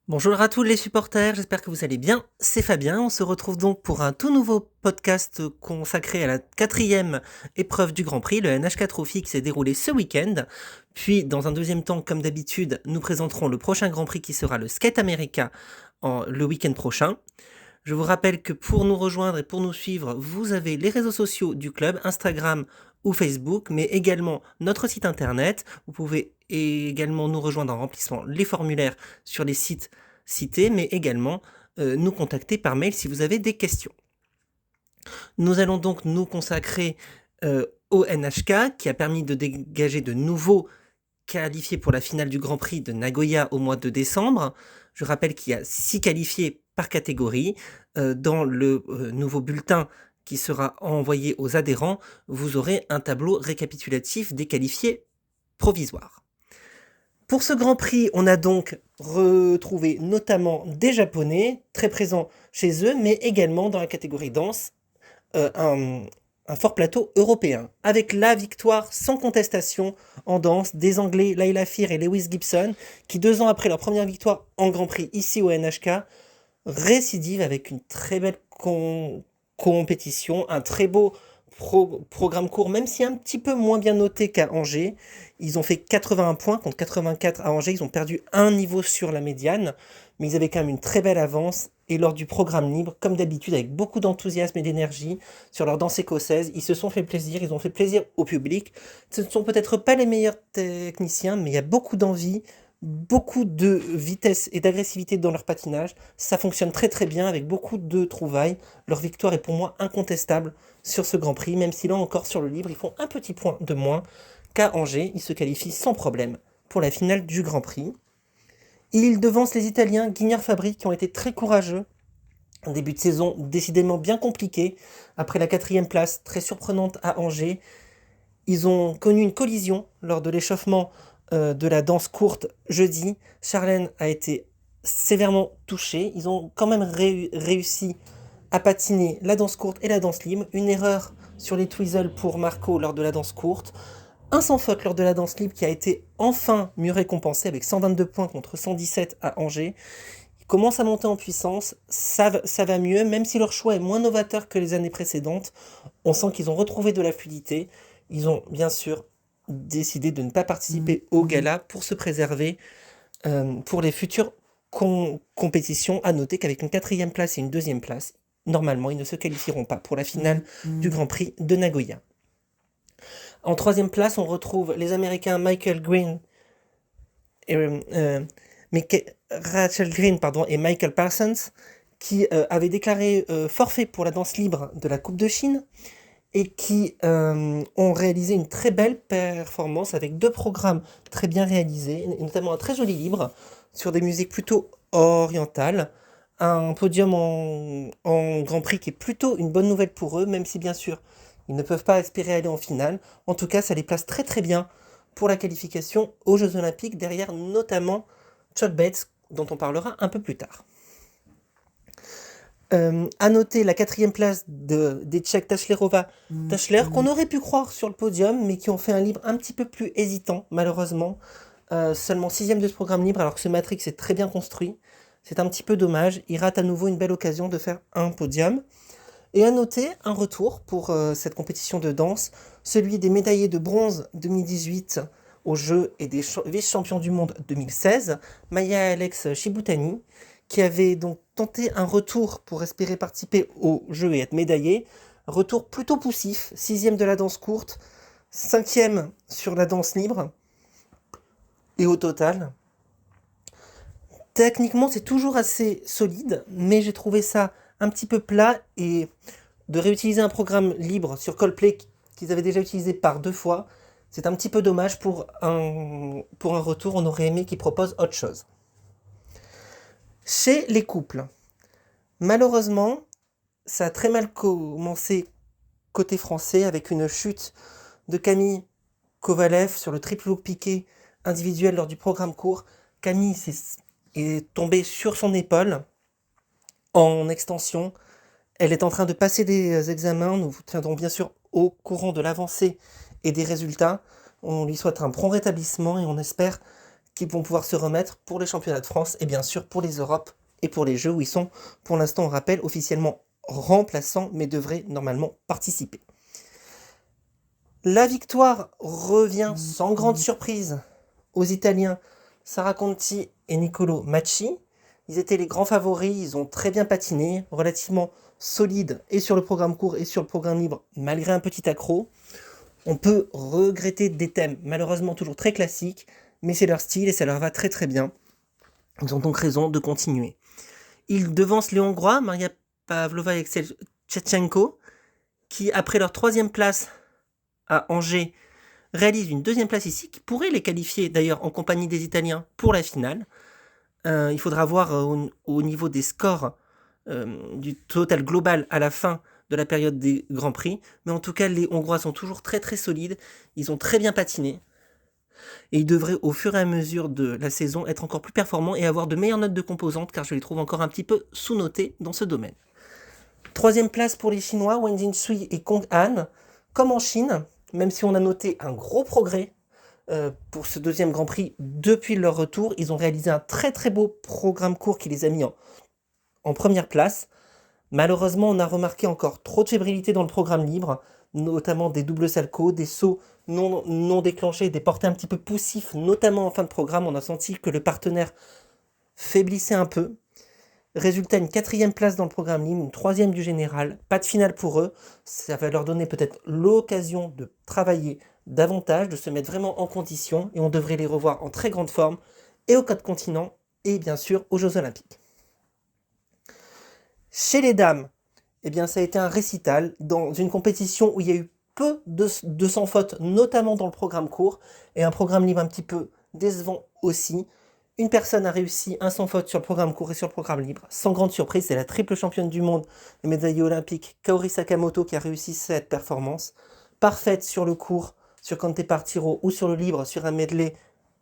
Bonjour à tous les supporters, j'espère que vous allez bien. C'est Fabien, on se retrouve donc pour un tout nouveau podcast consacré à la quatrième épreuve du Grand Prix, le NHK Trophy qui s'est déroulé ce week-end. Puis dans un deuxième temps, comme d'habitude, nous présenterons le prochain Grand Prix qui sera le Skate America le week-end prochain. Je vous rappelle que pour nous rejoindre et pour nous suivre, vous avez les réseaux sociaux du club, Instagram ou Facebook, mais également notre site internet. Vous pouvez également nous rejoindre en remplissant les formulaires sur les sites cités, mais également nous contacter par mail si vous avez des questions. Nous allons donc nous consacrer au NHK qui a permis de dégager de nouveaux qualifiés pour la finale du Grand Prix de Nagoya au mois de décembre. Je rappelle qu'il y a 6 qualifiés par catégorie. Dans le nouveau bulletin qui sera envoyé aux adhérents, vous aurez un tableau récapitulatif des qualifiés provisoires. Pour ce Grand Prix, on a donc retrouvé notamment des Japonais, très présents chez eux, mais également dans la catégorie danse, un fort plateau européen, avec la victoire sans contestation en danse des Anglais Laila Fear et Lewis Gibson, qui 2 ans après leur première victoire en Grand Prix ici au NHK, récidive avec une très belle compétition, un très beau programme court, même si un petit peu moins bien noté qu'à Angers. Ils ont fait 81 points contre 84 à Angers. Ils ont perdu un niveau sur la médiane, mais ils avaient quand même une très belle avance. Et lors du programme libre, comme d'habitude, avec beaucoup d'enthousiasme et d'énergie sur leur danse écossaise, ils se sont fait plaisir, ils ont fait plaisir au public. Ce ne sont peut-être pas les meilleurs techniciens, mais il y a beaucoup d'envie, beaucoup de vitesse et d'agressivité dans leur patinage. Ça fonctionne très très bien avec beaucoup de trouvailles. Leur victoire est pour moi incontestable sur ce Grand Prix, même si là encore sur le libre, ils font un petit point de moins qu'à Angers. Ils se qualifient sans problème pour la finale du Grand Prix. Ils devancent les Italiens Guignard-Fabri qui ont été très courageux. Un début de saison décidément bien compliqué. Après la 4e place très surprenante à Angers, ils ont connu une collision lors de l'échauffement de la danse courte jeudi. Charlène a été sévèrement touchée. Ils ont quand même réussi à patiner la danse courte et la danse libre. Une erreur sur les twizzles pour Marco lors de la danse courte. Un sans faute lors de la danse libre qui a été enfin mieux récompensé avec 122 points contre 117 à Angers. Ils commencent à monter en puissance, ça va mieux, même si leur choix est moins novateur que les années précédentes. On sent qu'ils ont retrouvé de la fluidité. Ils ont bien sûr décidé de ne pas participer au gala pour se préserver pour les futures compétitions. À noter qu'avec une 4e place et une 2e place, normalement, ils ne se qualifieront pas pour la finale du Grand Prix de Nagoya. En 3e place, on retrouve les Américains Michael Green et Rachel Green et Michael Parsons qui avaient déclaré forfait pour la danse libre de la Coupe de Chine et qui ont réalisé une très belle performance avec 2 programmes très bien réalisés, et notamment un très joli libre sur des musiques plutôt orientales, un podium en Grand Prix qui est plutôt une bonne nouvelle pour eux, même si bien sûr ils ne peuvent pas espérer aller en finale. En tout cas, ça les place très très bien pour la qualification aux Jeux Olympiques, derrière notamment Chuck Bates, dont on parlera un peu plus tard. À noter la 4e place des Tchèques Tachlerova, qu'on aurait pu croire sur le podium, mais qui ont fait un libre un petit peu plus hésitant, malheureusement. Seulement 6e de ce programme libre, alors que ce Matrix est très bien construit. C'est un petit peu dommage. Il rate à nouveau une belle occasion de faire un podium. Et à noter un retour pour cette compétition de danse, celui des médaillés de bronze 2018 aux Jeux et des vice-champions du monde 2016, Maya Alex Shibutani, qui avait donc tenté un retour pour espérer participer aux Jeux et être médaillé. Retour plutôt poussif, 6e de la danse courte, 5e sur la danse libre. Et au total, techniquement, c'est toujours assez solide, mais j'ai trouvé ça un petit peu plat, et de réutiliser un programme libre sur Coldplay qu'ils avaient déjà utilisé par 2 fois, c'est un petit peu dommage pour un retour. On aurait aimé qu'ils proposent autre chose. Chez les couples, malheureusement, ça a très mal commencé côté français avec une chute de Camille Kovalev sur le triple look piqué individuel lors du programme court. Camille est tombée sur son épaule en extension. Elle est en train de passer des examens. Nous vous tiendrons bien sûr au courant de l'avancée et des résultats. On lui souhaite un prompt rétablissement et on espère qui vont pouvoir se remettre pour les championnats de France et bien sûr pour les Europes et pour les Jeux où ils sont, pour l'instant, on rappelle, officiellement remplaçants, mais devraient normalement participer. La victoire revient sans grande surprise aux Italiens Sara Conti et Niccolò Macchi. Ils étaient les grands favoris, ils ont très bien patiné, relativement solides et sur le programme court et sur le programme libre, malgré un petit accroc. On peut regretter des thèmes malheureusement toujours très classiques, mais c'est leur style et ça leur va très très bien. Ils ont donc raison de continuer. Ils devancent les Hongrois, Maria Pavlova et Axel Tchechenko, qui après leur 3e place à Angers, réalisent une 2e place ici, qui pourrait les qualifier d'ailleurs en compagnie des Italiens pour la finale. Il faudra voir au niveau des scores du total global à la fin de la période des Grands Prix. Mais en tout cas, les Hongrois sont toujours très très solides. Ils ont très bien patiné. Et ils devraient au fur et à mesure de la saison être encore plus performants et avoir de meilleures notes de composantes, car je les trouve encore un petit peu sous-notés dans ce domaine. 3e place pour les Chinois, Wen Jinsui et Kong Han. Comme en Chine, même si on a noté un gros progrès pour ce 2e Grand Prix depuis leur retour, ils ont réalisé un très très beau programme court qui les a mis en première place. Malheureusement, on a remarqué encore trop de fébrilité dans le programme libre, notamment des doubles salcos, des sauts non déclenchés, des portés un petit peu poussifs, notamment en fin de programme. On a senti que le partenaire faiblissait un peu. Résultat, une 4e place dans le programme libre, une 3e du général. Pas de finale pour eux. Ça va leur donner peut-être l'occasion de travailler davantage, de se mettre vraiment en condition, et on devrait les revoir en très grande forme, et au 4 continents, et bien sûr aux Jeux Olympiques. Chez les dames, eh bien, ça a été un récital dans une compétition où il y a eu peu de sans faute, notamment dans le programme court, et un programme libre un petit peu décevant aussi. Une personne a réussi un sans faute sur le programme court et sur le programme libre. Sans grande surprise, c'est la triple championne du monde et médaillée olympique Kaori Sakamoto qui a réussi cette performance. Parfaite sur le court, sur Kante Partiro ou sur le libre, sur un medley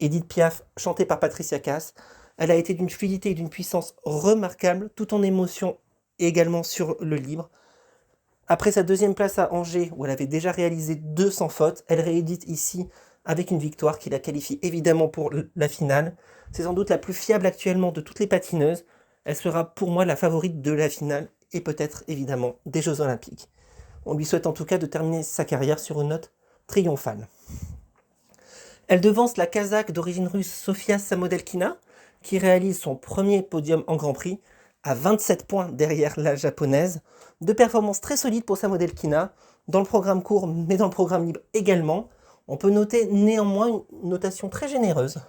Edith Piaf chanté par Patricia Cass. Elle a été d'une fluidité et d'une puissance remarquable, tout en émotion et également sur le libre. Après sa 2e place à Angers, où elle avait déjà réalisé 2 sans faute, elle réédite ici avec une victoire qui la qualifie évidemment pour la finale. C'est sans doute la plus fiable actuellement de toutes les patineuses. Elle sera pour moi la favorite de la finale et peut-être évidemment des Jeux Olympiques. On lui souhaite en tout cas de terminer sa carrière sur une note triomphale. Elle devance la Kazakh d'origine russe Sofia Samodelkina, qui réalise son premier podium en Grand Prix, à 27 points derrière la japonaise. 2 performances très solides pour Samodelkina, dans le programme court mais dans le programme libre également. On peut noter néanmoins une notation très généreuse,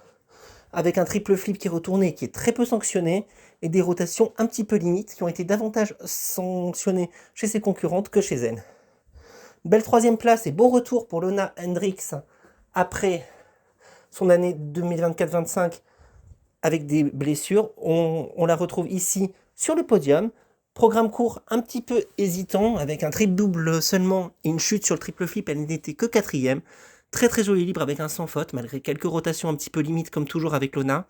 avec un triple flip qui est retourné, qui est très peu sanctionné, et des rotations un petit peu limites, qui ont été davantage sanctionnées chez ses concurrentes que chez elle. Belle 3e place et beau retour pour Lona Hendricks, après son année 2024-25, avec des blessures. On la retrouve ici sur le podium. Programme court un petit peu hésitant, avec un triple double seulement et une chute sur le triple flip, elle n'était que 4e. Très très joli libre avec un sans faute, malgré quelques rotations un petit peu limites comme toujours avec Lona.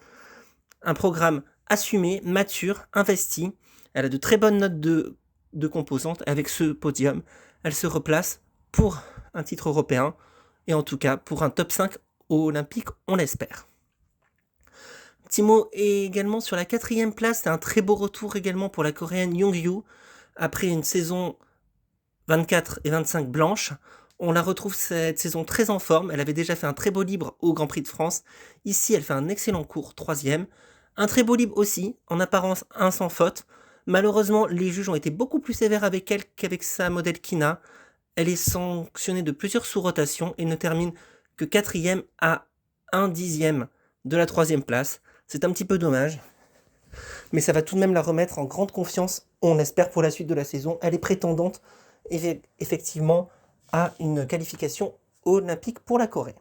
Un programme assumé, mature, investi. Elle a de très bonnes notes de composantes. Avec ce podium, elle se replace pour un titre européen, et en tout cas pour un top 5 olympique, on l'espère. Petit mot également sur la 4e place, c'est un très beau retour également pour la coréenne Young-Yu. Après une saison 24 et 25 blanche, on la retrouve cette saison très en forme. Elle avait déjà fait un très beau libre au Grand Prix de France. Ici, elle fait un excellent cours, 3e. Un très beau libre aussi, en apparence un sans faute. Malheureusement, les juges ont été beaucoup plus sévères avec elle qu'avec sa modèle Kina. Elle est sanctionnée de plusieurs sous-rotations et ne termine que 4e à 1/10 de la 3e place. C'est un petit peu dommage, mais ça va tout de même la remettre en grande confiance, on espère, pour la suite de la saison. Elle est prétendante, effectivement, à une qualification olympique pour la Corée.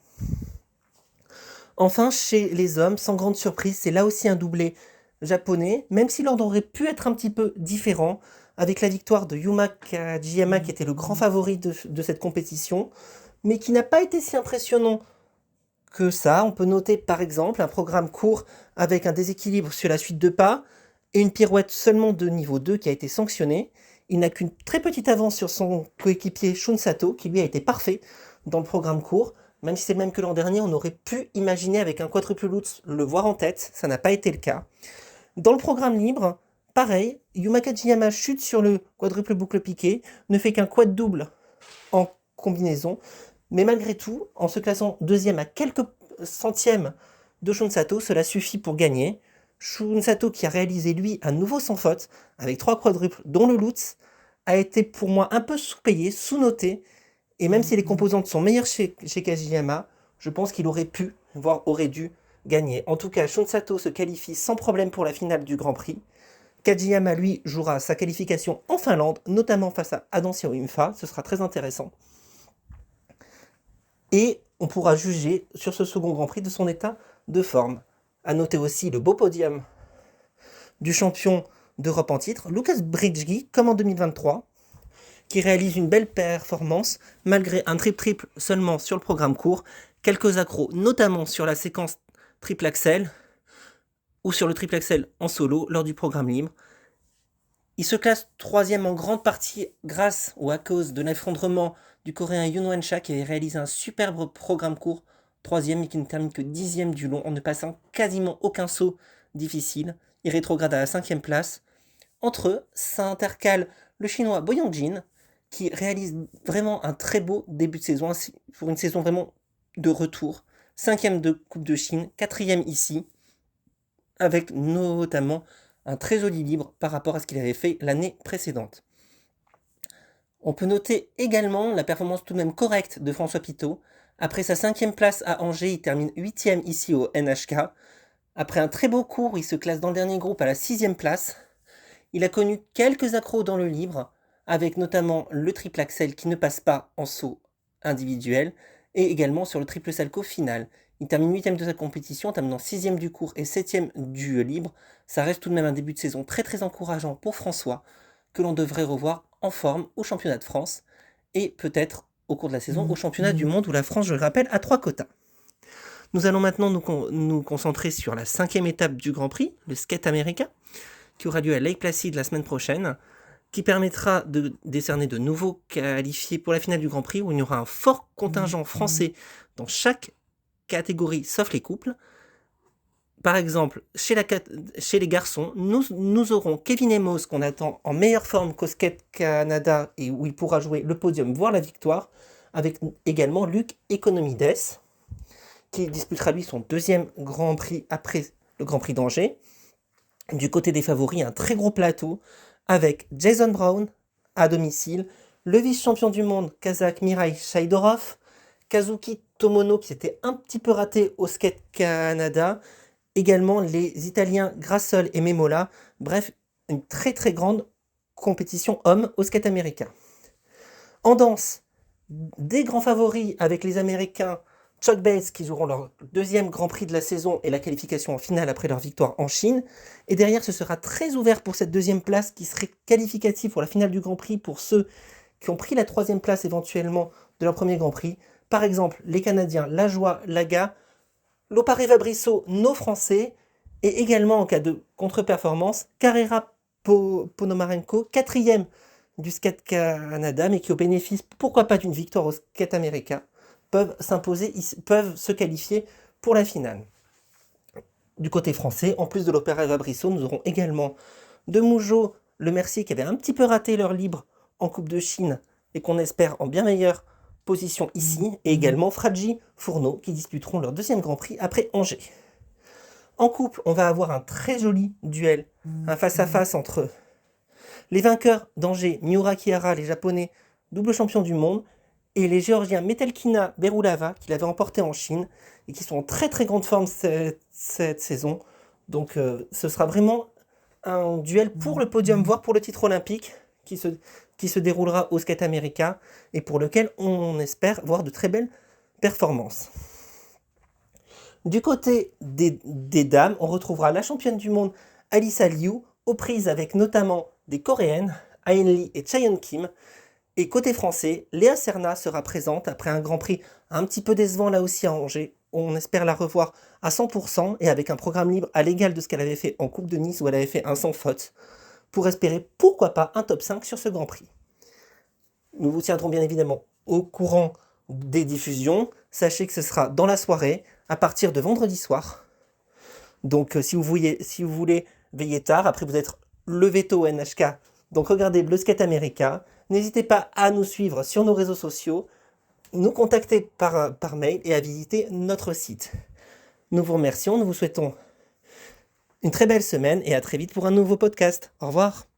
Enfin, chez les hommes, sans grande surprise, c'est là aussi un doublé japonais, même si l'ordre aurait pu être un petit peu différent, avec la victoire de Yuma Kajiyama, qui était le grand favori de cette compétition, mais qui n'a pas été si impressionnant que ça. On peut noter par exemple un programme court avec un déséquilibre sur la suite de pas et une pirouette seulement de niveau 2 qui a été sanctionnée. Il n'a qu'une très petite avance sur son coéquipier Shun Sato, qui lui a été parfait dans le programme court, même si c'est le même que l'an dernier, on aurait pu imaginer avec un quadruple Lutz le voir en tête, ça n'a pas été le cas. Dans le programme libre, pareil, Yuma Kajiyama chute sur le quadruple boucle piqué, ne fait qu'un quad double en combinaison, mais malgré tout, en se classant deuxième à quelques centièmes de Shun Sato, cela suffit pour gagner. Shun Sato, qui a réalisé lui un nouveau sans faute, avec 3 quadruples, dont le Lutz, a été pour moi un peu sous-payé, sous-noté, et même si les composantes sont meilleures chez Kajiyama, je pense qu'il aurait pu, voire aurait dû, gagner. En tout cas, Shun Sato se qualifie sans problème pour la finale du Grand Prix. Kajiyama, lui, jouera sa qualification en Finlande, notamment face à Adansio Imfa, ce sera très intéressant. Et on pourra juger sur ce second Grand Prix de son état de forme. A noter aussi le beau podium du champion d'Europe en titre, Lukas Bridgi, comme en 2023, qui réalise une belle performance, malgré un triple seulement sur le programme court, quelques accros, notamment sur la séquence triple axel, ou sur le triple axel en solo, lors du programme libre. Il se classe 3e en grande partie grâce ou à cause de l'effondrement du coréen Yoon Won-cha, qui avait réalisé un superbe programme court, 3e, mais qui ne termine que 10e du long, en ne passant quasiment aucun saut difficile. Il rétrograde à la 5e place. Entre eux, s'intercale le chinois Bo Yongjin, qui réalise vraiment un très beau début de saison, pour une saison vraiment de retour. 5e de Coupe de Chine, 4e ici, avec notamment un très joli libre par rapport à ce qu'il avait fait l'année précédente. On peut noter également la performance tout de même correcte de François Pitot. Après sa 5e place à Angers, il termine 8e ici au NHK. Après un très beau cours, il se classe dans le dernier groupe à la 6e place. Il a connu quelques accros dans le libre, avec notamment le triple axel qui ne passe pas en saut individuel, et également sur le triple salto final. Il termine 8e de sa compétition, terminant 6e du cours et 7e du libre. Ça reste tout de même un début de saison très très encourageant pour François, que l'on devrait revoir en forme au championnat de France, et peut-être au cours de la saison au championnat du monde, où la France, je le rappelle, a 3 quotas. Nous allons maintenant nous concentrer sur la 5e étape du Grand Prix, le skate américain, qui aura lieu à Lake Placid la semaine prochaine, qui permettra de décerner de nouveaux qualifiés pour la finale du Grand Prix, où il y aura un fort contingent français dans chaque catégorie, sauf les couples. Par exemple, chez les garçons, nous aurons Kevin Emos, qu'on attend en meilleure forme qu'au Skate Canada, et où il pourra jouer le podium, voire la victoire, avec également Luc Economides, qui disputera lui son 2e Grand Prix après le Grand Prix d'Angers. Du côté des favoris, un très gros plateau, avec Jason Brown à domicile, le vice-champion du monde kazakh Mirai Shaidorov, Kazuki Tomono qui s'était un petit peu raté au Skate Canada, également les Italiens Grassol et Memola, bref, une très très grande compétition homme au skate américain. En danse, des grands favoris avec les Américains Chuck Bates qui joueront leur 2e Grand Prix de la saison et la qualification en finale après leur victoire en Chine. Et derrière, ce sera très ouvert pour cette 2e place qui serait qualificative pour la finale du Grand Prix pour ceux qui ont pris la 3e place éventuellement de leur premier Grand Prix. Par exemple, les Canadiens Lajoie, Laga, Lopareva Brissot, nos Français, et également en cas de contre-performance, Carrera Ponomarenko, 4e du Skate Canada, mais qui au bénéfice, pourquoi pas d'une victoire au Skate américain, peuvent se qualifier pour la finale. Du côté français, en plus de Lopareva Brissot, nous aurons également De Mougeot, Le Mercier, qui avait un petit peu raté leur libre en Coupe de Chine, et qu'on espère en bien meilleure position ici, et également Fradji Fourneau, qui disputeront leur 2e Grand Prix après Angers. En couple, on va avoir un très joli duel, un face-à-face entre les vainqueurs d'Angers, Miura Kihara, les Japonais, double champions du monde, et les Géorgiens Metelkina Berulava, qui l'avaient emporté en Chine, et qui sont en très très grande forme cette saison. Donc ce sera vraiment un duel pour le podium, voire pour le titre olympique, qui se déroulera au Skate America, et pour lequel on espère voir de très belles performances. Du côté des dames, on retrouvera la championne du monde Alyssa Liu, aux prises avec notamment des Coréennes, Aen Lee et Chaeyeon Kim. Et côté français, Léa Serna sera présente après un Grand Prix un petit peu décevant là aussi à Angers. On espère la revoir à 100% et avec un programme libre à l'égal de ce qu'elle avait fait en Coupe de Nice, où elle avait fait un sans faute, pour espérer pourquoi pas un top 5 sur ce Grand Prix. Nous vous tiendrons bien évidemment au courant des diffusions, sachez que ce sera dans la soirée, à partir de vendredi soir. Donc si vous voulez veiller tard, après vous êtes levé tôt au NHK, donc regardez le Skate America. N'hésitez pas à nous suivre sur nos réseaux sociaux, nous contacter par mail et à visiter notre site. Nous vous remercions, nous vous souhaitons une très belle semaine et à très vite pour un nouveau podcast. Au revoir.